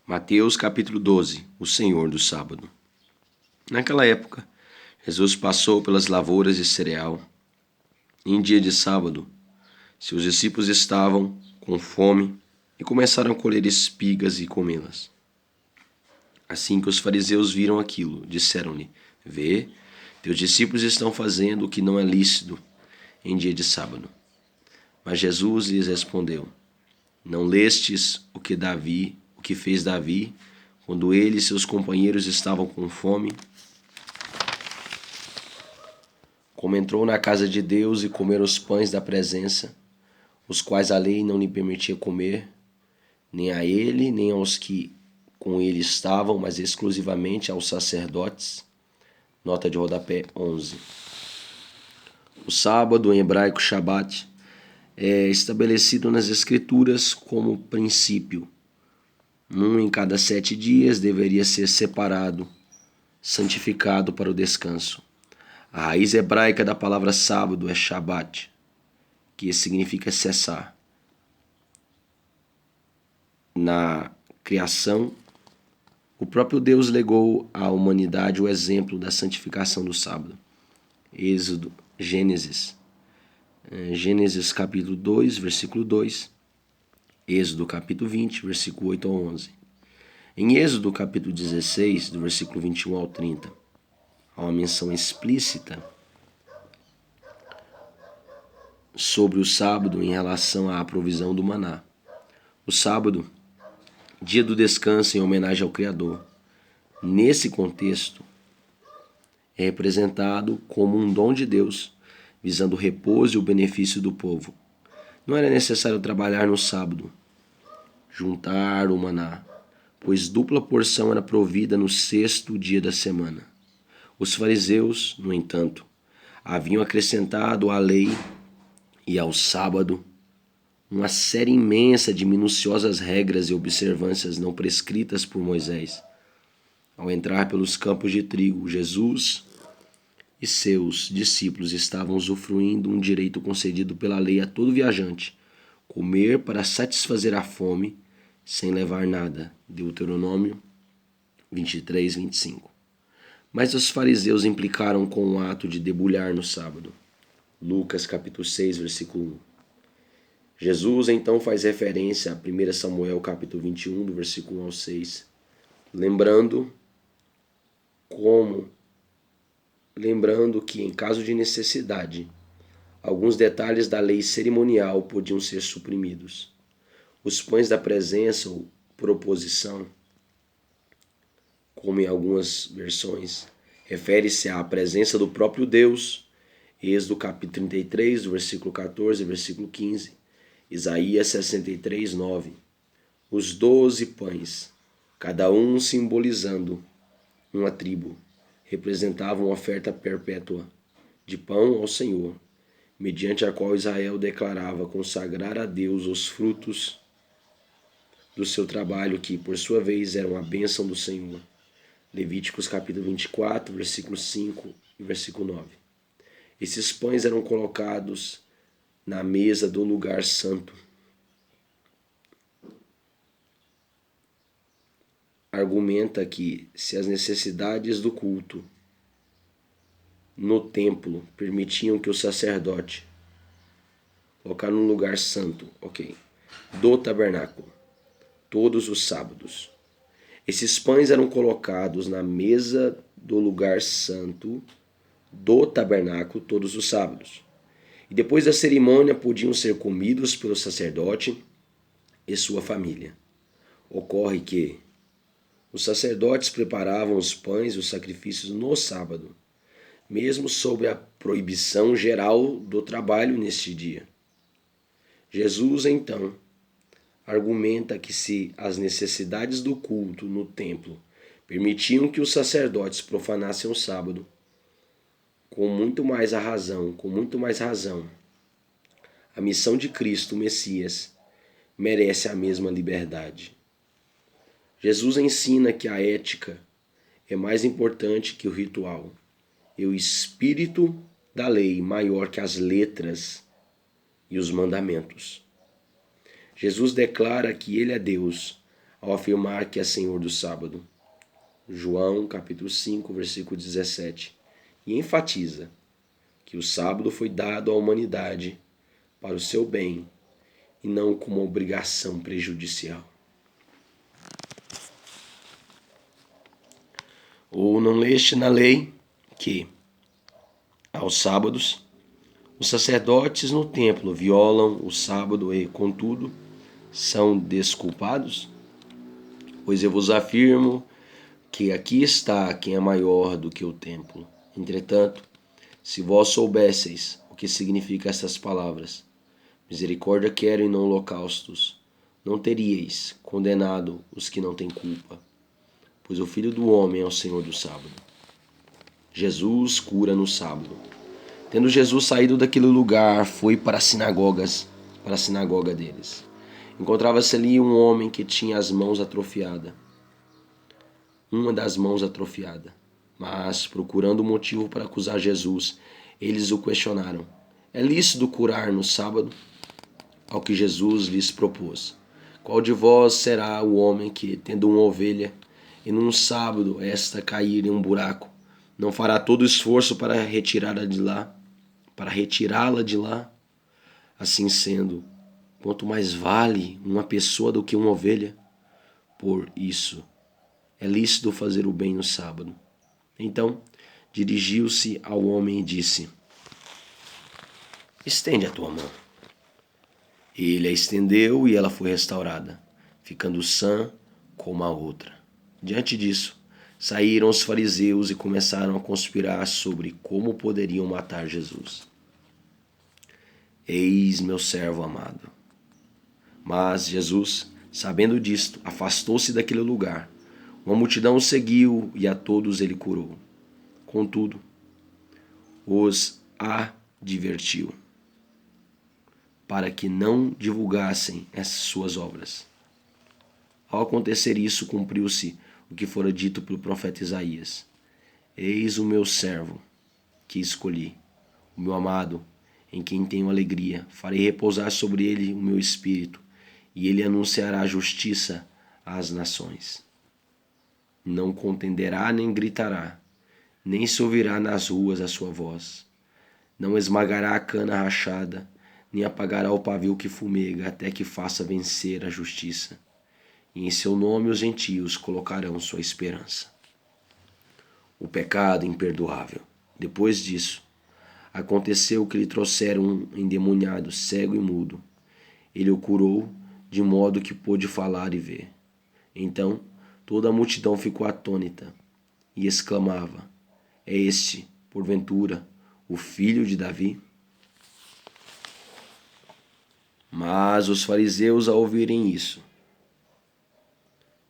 Mateus capítulo 12. O Senhor do sábado. Naquela época, Jesus passou pelas lavouras de cereal. Em dia de sábado, seus discípulos estavam com fome e começaram a colher espigas e comê-las. Assim que os fariseus viram aquilo, disseram-lhe: Vê, teus discípulos estão fazendo o que não é lícito em dia de sábado. Mas Jesus lhes respondeu: Não lestes o que fez Davi, quando ele e seus companheiros estavam com fome? Como entrou na casa de Deus e comeram os pães da presença, os quais a lei não lhe permitia comer, nem a ele, nem aos que com ele estavam, mas exclusivamente aos sacerdotes. Nota de rodapé 11. O sábado, em hebraico Shabat, é estabelecido nas Escrituras como princípio. Em cada 7 dias deveria ser separado, santificado para o descanso. A raiz hebraica da palavra sábado é Shabat, que significa cessar. Na criação, o próprio Deus legou à humanidade o exemplo da santificação do sábado. Gênesis capítulo 2, versículo 2. Êxodo capítulo 20, versículo 8 ao 11. Em Êxodo capítulo 16, do versículo 21 ao 30, há uma menção explícita sobre o sábado em relação à provisão do maná. O sábado, dia do descanso em homenagem ao Criador, nesse contexto, é representado como um dom de Deus, visando o repouso e o benefício do povo. Não era necessário trabalhar no sábado, juntar o maná, pois dupla porção era provida no 6º dia da semana. Os fariseus, no entanto, haviam acrescentado à lei e ao sábado uma série imensa de minuciosas regras e observâncias não prescritas por Moisés. Ao entrar pelos campos de trigo, Jesus e seus discípulos estavam usufruindo um direito concedido pela lei a todo viajante: comer para satisfazer a fome sem levar nada. Deuteronômio 23, 25. Mas os fariseus implicaram com o ato de debulhar no sábado. Lucas capítulo 6, versículo 1. Jesus então faz referência a 1 Samuel capítulo 21, do versículo 1 ao 6, lembrando que em caso de necessidade, alguns detalhes da lei cerimonial podiam ser suprimidos. Os pães da presença ou proposição, como em algumas versões, refere-se à presença do próprio Deus. Êxodo capítulo 33, do versículo 14 e versículo 15. Isaías 63, 9. Os 12 pães, cada um simbolizando uma tribo, representavam uma oferta perpétua de pão ao Senhor, mediante a qual Israel declarava consagrar a Deus os frutos do seu trabalho, que, por sua vez, eram a bênção do Senhor. Levíticos capítulo 24, versículo 5 e versículo 9. Esses pães eram colocados na mesa do lugar santo. Argumenta que, se as necessidades do culto no templo permitiam que o sacerdote colocar no lugar santo, do tabernáculo, todos os sábados, esses pães eram colocados na mesa do lugar santo do tabernáculo todos os sábados. E depois da cerimônia podiam ser comidos pelo sacerdote e sua família. Ocorre que os sacerdotes preparavam os pães e os sacrifícios no sábado, mesmo sob a proibição geral do trabalho neste dia. Jesus, então, argumenta que se as necessidades do culto no templo permitiam que os sacerdotes profanassem o sábado, com muito mais razão, a missão de Cristo, o Messias, merece a mesma liberdade. Jesus ensina que a ética é mais importante que o ritual, e o espírito da lei maior que as letras e os mandamentos. Jesus declara que ele é Deus, ao afirmar que é Senhor do sábado. João capítulo 5, versículo 17, e enfatiza que o sábado foi dado à humanidade para o seu bem e não como obrigação prejudicial. Ou não leste na lei que, aos sábados, os sacerdotes no templo violam o sábado e, contudo, são desculpados? Pois eu vos afirmo que aqui está quem é maior do que o templo. Entretanto, se vós soubesseis o que significam essas palavras, misericórdia quero e não holocaustos, não teríeis condenado os que não têm culpa, pois o Filho do Homem é o Senhor do sábado. Jesus cura no sábado. Tendo Jesus saído daquele lugar, foi para a sinagoga deles. Encontrava-se ali um homem que tinha as mãos atrofiadas, uma das mãos atrofiada. Mas, procurando motivo para acusar Jesus, eles o questionaram: é lícito curar no sábado? Ao que Jesus lhes propôs: qual de vós será o homem que, tendo uma ovelha, e num sábado esta cair em um buraco, não fará todo o esforço para retirá-la de lá? Assim sendo, quanto mais vale uma pessoa do que uma ovelha? Por isso, é lícito fazer o bem no sábado. Então, dirigiu-se ao homem e disse: estende a tua mão. Ele a estendeu e ela foi restaurada, ficando sã como a outra. Diante disso, saíram os fariseus e começaram a conspirar sobre como poderiam matar Jesus. Eis meu servo amado. Mas Jesus, sabendo disto, afastou-se daquele lugar. Uma multidão o seguiu e a todos ele curou. Contudo, os advertiu para que não divulgassem essas suas obras. Ao acontecer isso, cumpriu-se o que fora dito pelo profeta Isaías: eis o meu servo, que escolhi, o meu amado, em quem tenho alegria. Farei repousar sobre ele o meu espírito, e ele anunciará a justiça às nações. Não contenderá nem gritará, nem se ouvirá nas ruas a sua voz. Não esmagará a cana rachada, nem apagará o pavio que fumega, até que faça vencer a justiça. E em seu nome os gentios colocarão sua esperança. O pecado imperdoável. Depois disso, aconteceu que lhe trouxeram um endemoniado, cego e mudo. Ele o curou, de modo que pôde falar e ver. Então, toda a multidão ficou atônita e exclamava: é este, porventura, o filho de Davi? Mas os fariseus, ao ouvirem isso,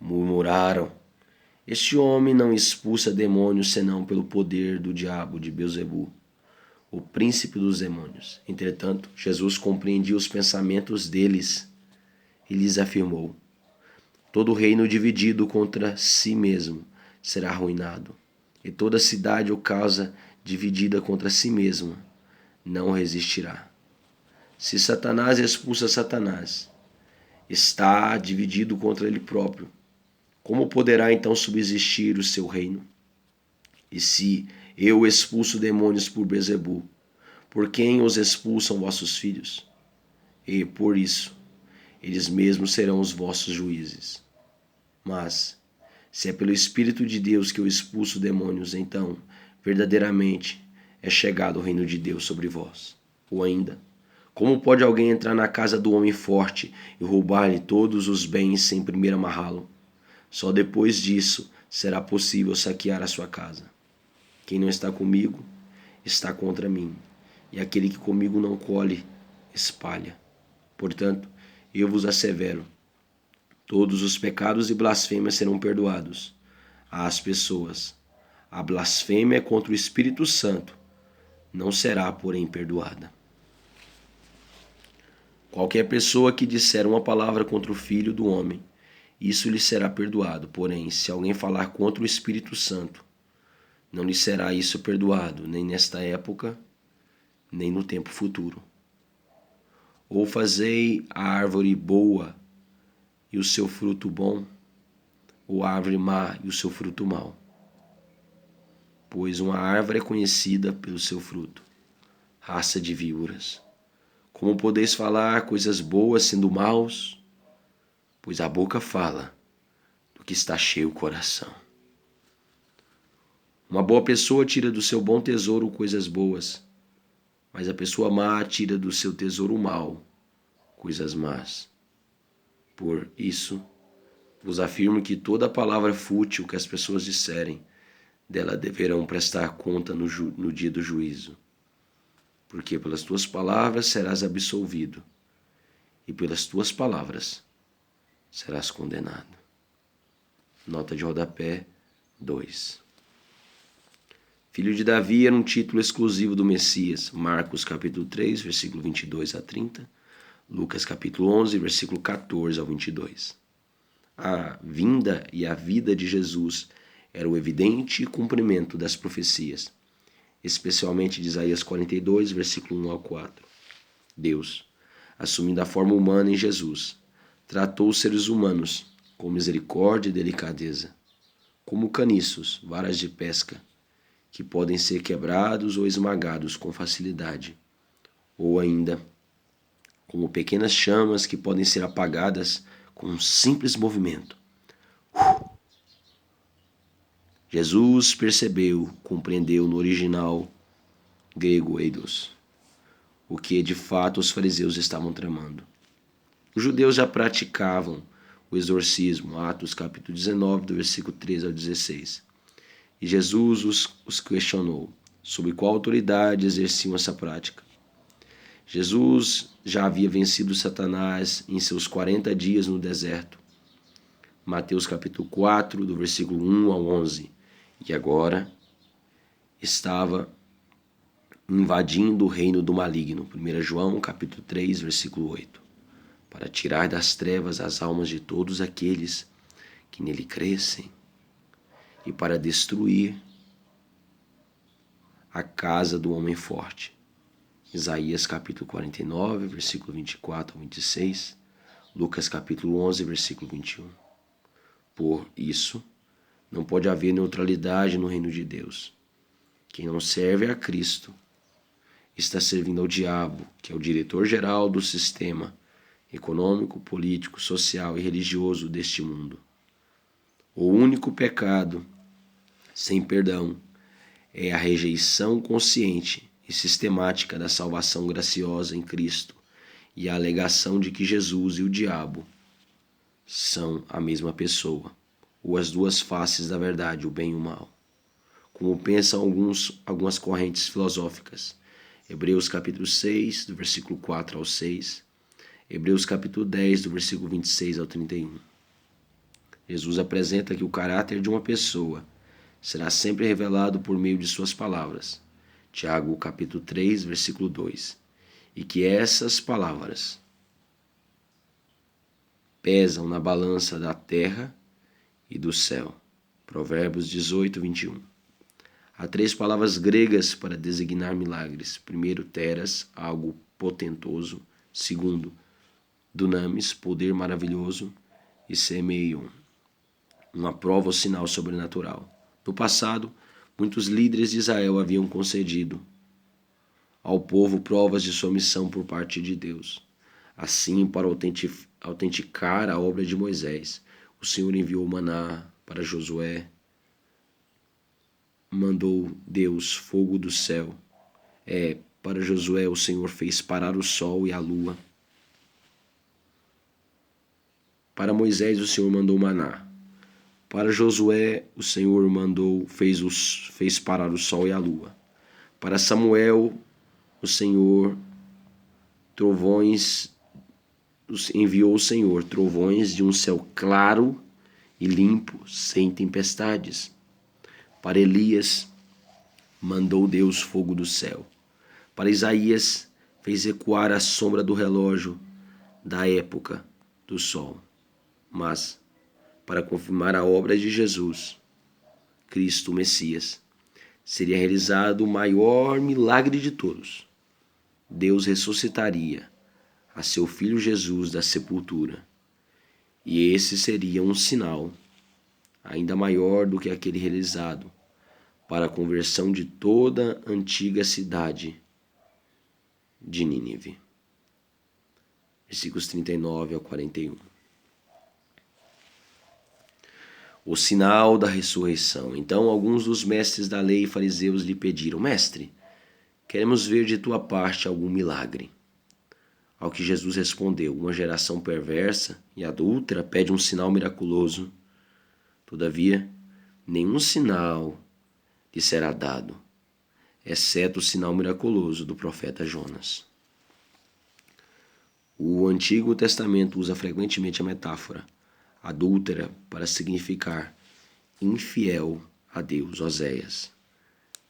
murmuraram: este homem não expulsa demônios senão pelo poder do diabo de Beelzebu, o príncipe dos demônios. Entretanto, Jesus compreendia os pensamentos deles e lhes afirmou: todo reino dividido contra si mesmo será arruinado, e toda cidade ou casa dividida contra si mesma não resistirá. Se Satanás expulsa Satanás, está dividido contra ele próprio. Como poderá então subsistir o seu reino? E se eu expulso demônios por Beelzebu, por quem os expulsam vossos filhos? E por isso, eles mesmos serão os vossos juízes. Mas, se é pelo Espírito de Deus que eu expulso demônios, então, verdadeiramente, é chegado o reino de Deus sobre vós. Ou ainda, como pode alguém entrar na casa do homem forte e roubar-lhe todos os bens sem primeiro amarrá-lo? Só depois disso será possível saquear a sua casa. Quem não está comigo, está contra mim. E aquele que comigo não colhe, espalha. Portanto, eu vos assevero: todos os pecados e blasfêmias serão perdoados às pessoas. A blasfêmia contra o Espírito Santo não será, porém, perdoada. Qualquer pessoa que disser uma palavra contra o Filho do Homem, isso lhe será perdoado. Porém, se alguém falar contra o Espírito Santo, não lhe será isso perdoado, nem nesta época, nem no tempo futuro. Ou fazei a árvore boa e o seu fruto bom, ou árvore má e o seu fruto mau? Pois uma árvore é conhecida pelo seu fruto. Raça de víboras, como podeis falar coisas boas sendo maus? Pois a boca fala do que está cheio o coração. Uma boa pessoa tira do seu bom tesouro coisas boas, mas a pessoa má tira do seu tesouro mau coisas más. Por isso, vos afirmo que toda palavra fútil que as pessoas disserem, dela deverão prestar conta no dia do juízo. Porque pelas tuas palavras serás absolvido, e pelas tuas palavras serás condenado. Nota de rodapé 2. Filho de Davi era um título exclusivo do Messias. Marcos capítulo 3, versículo 22 a 30. Lucas capítulo 11, versículo 14 ao 22. A vinda e a vida de Jesus era o evidente cumprimento das profecias, especialmente de Isaías 42, versículo 1 ao 4. Deus, assumindo a forma humana em Jesus, tratou os seres humanos com misericórdia e delicadeza, como caniços, varas de pesca, que podem ser quebrados ou esmagados com facilidade, ou ainda como pequenas chamas que podem ser apagadas com um simples movimento. Jesus percebeu, compreendeu no original grego eidos, o que de fato os fariseus estavam tramando. Os judeus já praticavam o exorcismo, Atos capítulo 19, do versículo 13 ao 16. E Jesus os questionou sobre qual autoridade exerciam essa prática. Jesus já havia vencido Satanás em seus 40 dias no deserto. Mateus capítulo 4, do versículo 1 ao 11. E agora estava invadindo o reino do maligno. 1 João capítulo 3, versículo 8. Para tirar das trevas as almas de todos aqueles que nele crescem, e para destruir a casa do homem forte. Isaías capítulo 49, versículo 24 ao 26, Lucas capítulo 11, versículo 21. Por isso, não pode haver neutralidade no reino de Deus. Quem não serve a Cristo está servindo ao diabo, que é o diretor-geral do sistema econômico, político, social e religioso deste mundo. O único pecado sem perdão é a rejeição consciente e sistemática da salvação graciosa em Cristo e a alegação de que Jesus e o diabo são a mesma pessoa, ou as duas faces da verdade, o bem e o mal, como pensam algumas correntes filosóficas. Hebreus capítulo 6, do versículo 4 ao 6, Hebreus capítulo 10, do versículo 26 ao 31. Jesus apresenta que o caráter de uma pessoa será sempre revelado por meio de suas palavras. Tiago capítulo 3, versículo 2. E que essas palavras pesam na balança da terra e do céu. Provérbios 18, 21. Há 3 palavras gregas para designar milagres. Primeiro, teras, algo potentoso. Segundo, dunamis, poder maravilhoso. E semeion, uma prova ou sinal sobrenatural. No passado, muitos líderes de Israel haviam concedido ao povo provas de sua missão por parte de Deus. Assim, para autenticar a obra de Moisés, o Senhor enviou maná. Para Josué, mandou Deus fogo do céu. Para Josué, o Senhor fez parar o sol e a lua. Para Moisés, o Senhor mandou maná. Para Josué, o Senhor fez parar o sol e a lua. Para Samuel, o Senhor enviou o Senhor trovões de um céu claro e limpo, sem tempestades. Para Elias, mandou Deus fogo do céu. Para Isaías, fez recuar a sombra do relógio da época do sol. Mas, para confirmar a obra de Jesus, Cristo, o Messias, seria realizado o maior milagre de todos. Deus ressuscitaria a seu Filho Jesus da sepultura. E esse seria um sinal ainda maior do que aquele realizado, para a conversão de toda a antiga cidade de Nínive. Versículos 39 ao 41. O sinal da ressurreição. Então alguns dos mestres da lei e fariseus lhe pediram: Mestre, queremos ver de tua parte algum milagre. Ao que Jesus respondeu: Uma geração perversa e adúltera pede um sinal miraculoso. Todavia, nenhum sinal lhe será dado, exceto o sinal miraculoso do profeta Jonas. O Antigo Testamento usa frequentemente a metáfora adúltera para significar infiel a Deus, Oséias.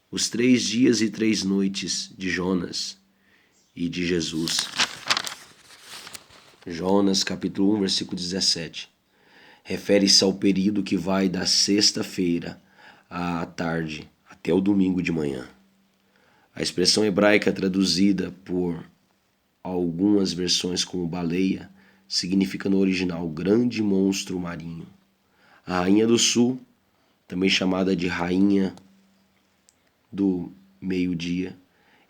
Os 3 dias e 3 noites de Jonas e de Jesus. Jonas, capítulo 1, versículo 17. Refere-se ao período que vai da sexta-feira à tarde até o domingo de manhã. A expressão hebraica traduzida por algumas versões como baleia significa no original grande monstro marinho. A rainha do sul, também chamada de rainha do meio-dia,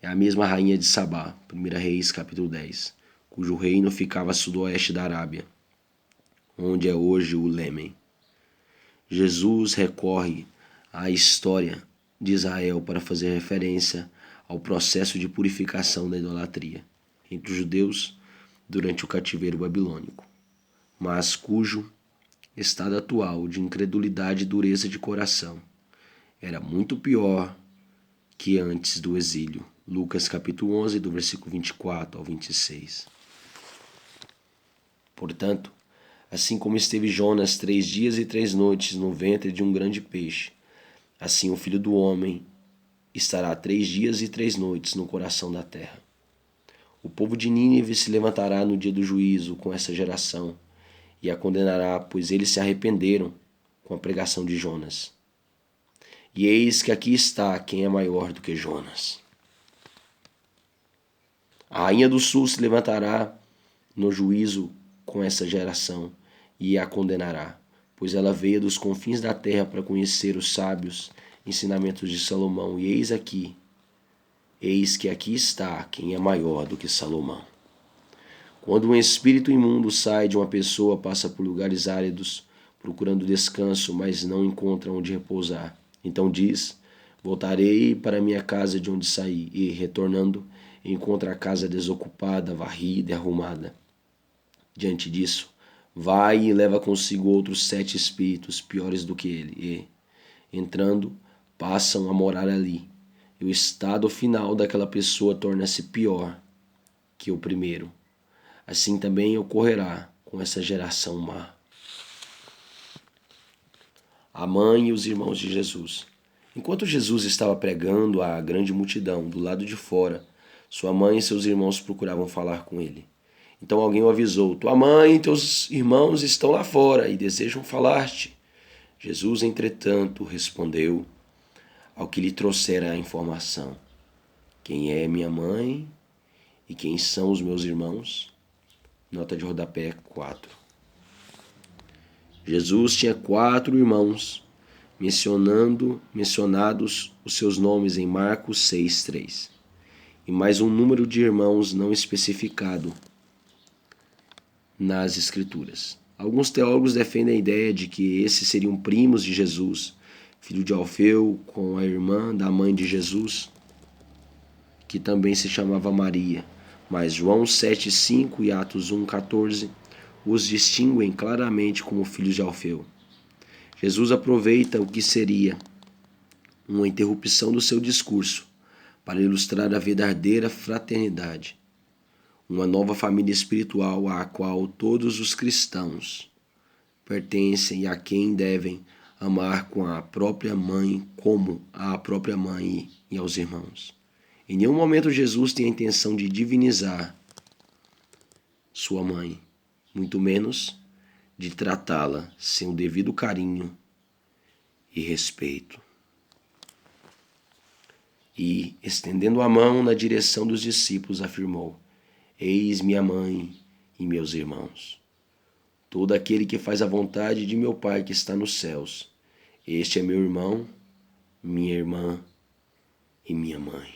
é a mesma rainha de Sabá, 1 Reis capítulo 10, cujo reino ficava a sudoeste da Arábia, onde é hoje o Iêmen. Jesus recorre à história de Israel para fazer referência ao processo de purificação da idolatria entre os judeus durante o cativeiro babilônico, mas cujo estado atual de incredulidade e dureza de coração era muito pior que antes do exílio. Lucas capítulo 11, do versículo 24 ao 26. Portanto, assim como esteve Jonas 3 dias e 3 noites no ventre de um grande peixe, assim o Filho do Homem estará 3 dias e 3 noites no coração da terra. O povo de Nínive se levantará no dia do juízo com essa geração e a condenará, pois eles se arrependeram com a pregação de Jonas. E eis que aqui está quem é maior do que Jonas. A rainha do sul se levantará no juízo com essa geração e a condenará, pois ela veio dos confins da terra para conhecer os sábios ensinamentos de Salomão. E eis que aqui está quem é maior do que Salomão. Quando um espírito imundo sai de uma pessoa, passa por lugares áridos, procurando descanso, mas não encontra onde repousar. Então diz: voltarei para minha casa de onde saí, e, retornando, encontra a casa desocupada, varrida e arrumada. Diante disso, vai e leva consigo outros 7 espíritos piores do que ele, e, entrando, passam a morar ali. E o estado final daquela pessoa torna-se pior que o primeiro. Assim também ocorrerá com essa geração má. A mãe e os irmãos de Jesus. Enquanto Jesus estava pregando à grande multidão do lado de fora, sua mãe e seus irmãos procuravam falar com ele. Então alguém o avisou: tua mãe e teus irmãos estão lá fora e desejam falar-te. Jesus, entretanto, respondeu ao que lhe trouxera a informação: quem é minha mãe e quem são os meus irmãos? Nota de rodapé 4. Jesus tinha 4 irmãos, mencionados os seus nomes em Marcos 6:3, e mais um número de irmãos não especificado nas Escrituras. Alguns teólogos defendem a ideia de que esses seriam primos de Jesus, filho de Alfeu com a irmã da mãe de Jesus, que também se chamava Maria. Mas João 7:5 e Atos 1:14 os distinguem claramente como filhos de Alfeu. Jesus aproveita o que seria uma interrupção do seu discurso para ilustrar a verdadeira fraternidade, uma nova família espiritual à qual todos os cristãos pertencem e a quem devem amar com a própria mãe, como a própria mãe e aos irmãos. Em nenhum momento Jesus tem a intenção de divinizar sua mãe, muito menos de tratá-la sem o devido carinho e respeito. E, estendendo a mão na direção dos discípulos, afirmou: eis minha mãe e meus irmãos. Todo aquele que faz a vontade de meu Pai que está nos céus Este é meu irmão, minha irmã e minha mãe.